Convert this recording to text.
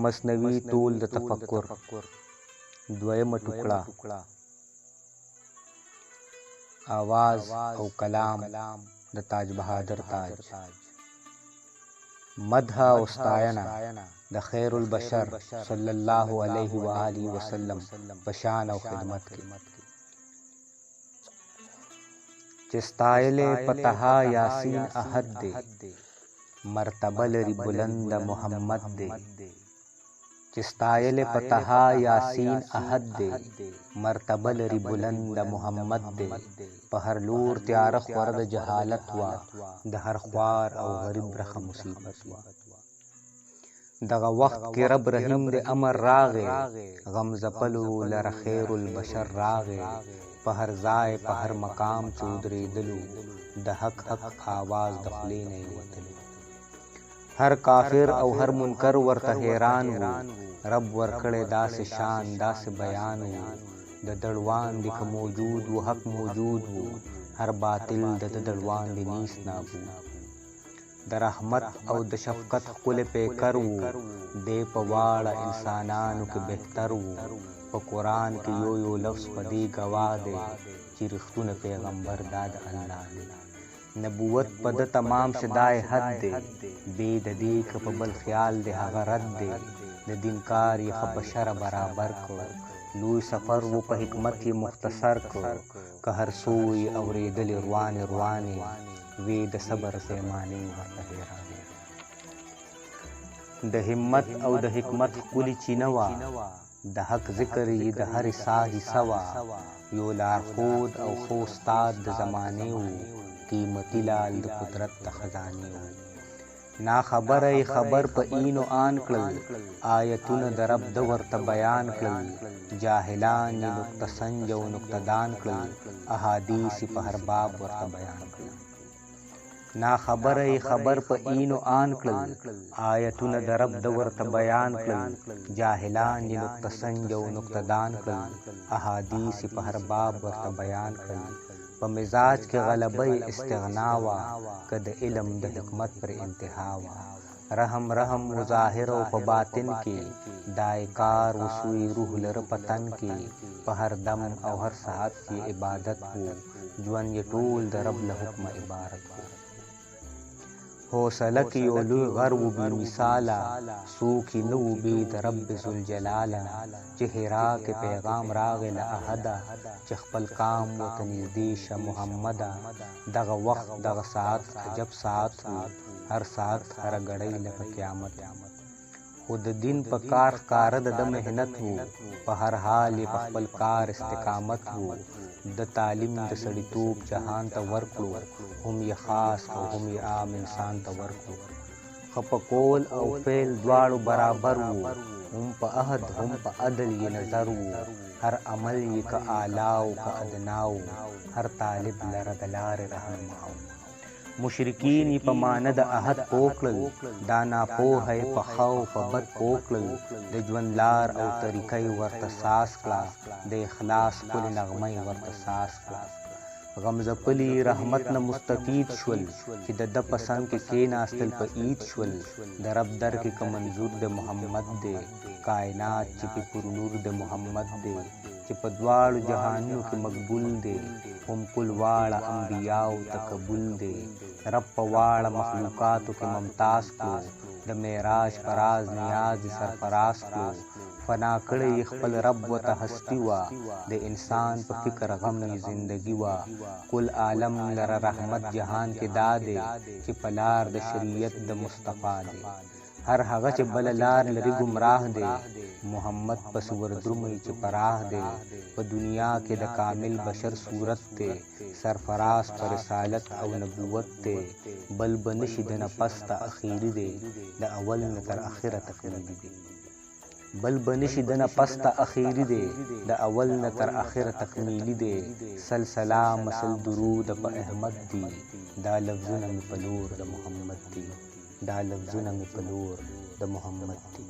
مصنوي طول د تفکر دویمه ټوکړه آواز او کلام د تاج بهادر تاج مدح او ستاینه د خیر البشر صلی الله علیه و آله وسلم په شان او خدمت کې چې ستایلې پتها یاسین احد دی مرتبه لري بلند محمد دی چې ستایلې پتها یاسین احد دی مرتبه لري بلند محمد دی په هر لور تیاره خور د جهالت وا د هر خوار او غریب رخه مصیبت وا دغه وخت کې رب رحیم د امر راغې غم زپلو لره خیر البشر راغې په هر ځای په هر مقام چې ودرېدلو د حق آواز د خولې نه یې وتلو هر کافر او هر منکر ورته حیران و رب ورکړی داسې شان داسې بیان و د دړوان دی که موجود و حق موجود و هر باطل د دړوان دی نیست نابود د رحمت او د شفقت ښکلی پیکر و دی په واړه انسانانو کې بهتر و په قرآن کې یو لفظ په دې ګواه دی چې رښتونه پیغمبر دا د الله دی نبوت په د تمام شدای حد دی بې د دې که په بل خیال دی هغه رد دی د دین کار یې ښه په شرع برابر کړ لوی سفر و په حکمت یې مختصر کړ که هر څو یې اورېدلې روانې وې د صبر پیمانې ورته حیرانې د همت او د حکمت ښکلې چینه وه د حق ذکر یې د هرې ساه حصه وه یو لارښود او ښه استاد د زمانې و قیمتي لال د قدرت د خزانې و ناخبره یې خبر په این و آن کړل آیتونه د رب د ورته بیان کړل جاهلان یې نقطه سنج او نقطه دان کړل احادیث په هر باب ورته بیان کړل ناخبره یې خبر په این و آن کړل آیتونه د رب د ورته بیان کړل جاهلان یې نقطه سنج او نقطه دان کړل احادیث په هر باب ورته بیان کړل په مزاج کې غلبه استغنا وا که د علم د حکمت پر انتها وا رحم و ظاهر او په باطن کې دای کار وسوی روح لره پتن کې په هر دم او هر ساعت کې عبادت وو ژوند یې ټول د رب له حکمه عبارت وو حوصله کې یو لوی غر و بې مثاله څوک یې نه و بې د رب ذوالجلاله چې حرا کې پیغام راغی له احده چې خپل کام ورته نږدې شه محمده دغه وخت دغه ساعت عجب ساعت و هر ساعت هره ګړۍ لکه قیامت خو د دین په کار ښکاره د ده محنت و په هر حال یې په خپل کار استقامت و د تعلیم د سړیتوب جهان ته ورکړو هم یې خاص او هم یې عام انسان ته ورکړو ښه په قول او فعل دواړو برابر و هم په عهد هم په عدل یې نظر و هر عمل یې که اعلی او که ادنا و هر طالب لره د لارې رهنما و مشرکین یې په معنه د عهد پوه کړل دا ناپوهه یې په ښه او په بد پوه کړل د ژوند لار او طریقه یې ورته ساز کړه د اخلاص ښکلې نغمه یې ورته ساز کړه غم ځپلي رحمت نه مستفید شول چې د ده په څنګ کې کېناستل په عید شول د رب در کې که منظور د محمد دی کائنات چې پې پر نور د محمد دی چې په دواړو جهانونو کې مقبول دی هم کل واړه انبیاو ته قبول دی رب په واړه مخلوقاتو کې ممتاز کړو د معراج په راز نیاز یې سرفراز کړو فنا کړی خپل رب ورته هستي وه د انسان په فکر غم یې زندګي وه کل عالم لره رحمت جهان کې دا دی چې په لار د شریعت د مصطفی دی هر هغه چې بله لار لري ګمراه دی محمد پس وردرومئ چې پراه دی په دنیا کې د کامل بشر صورت دی سرفراز پر رسالت او نبوت دی بل به نشي د نه پس ته اخیري دی د اول نه تر اخره تکمیلي دی بل به نشي د نه پس ته اخیري دی د اول نه تر اخره تکمیلي دی سل سلام سل درود په احمد دی دا لفظونه مې په لور د محمد دی دا لفظونه مې په لور د محمد دی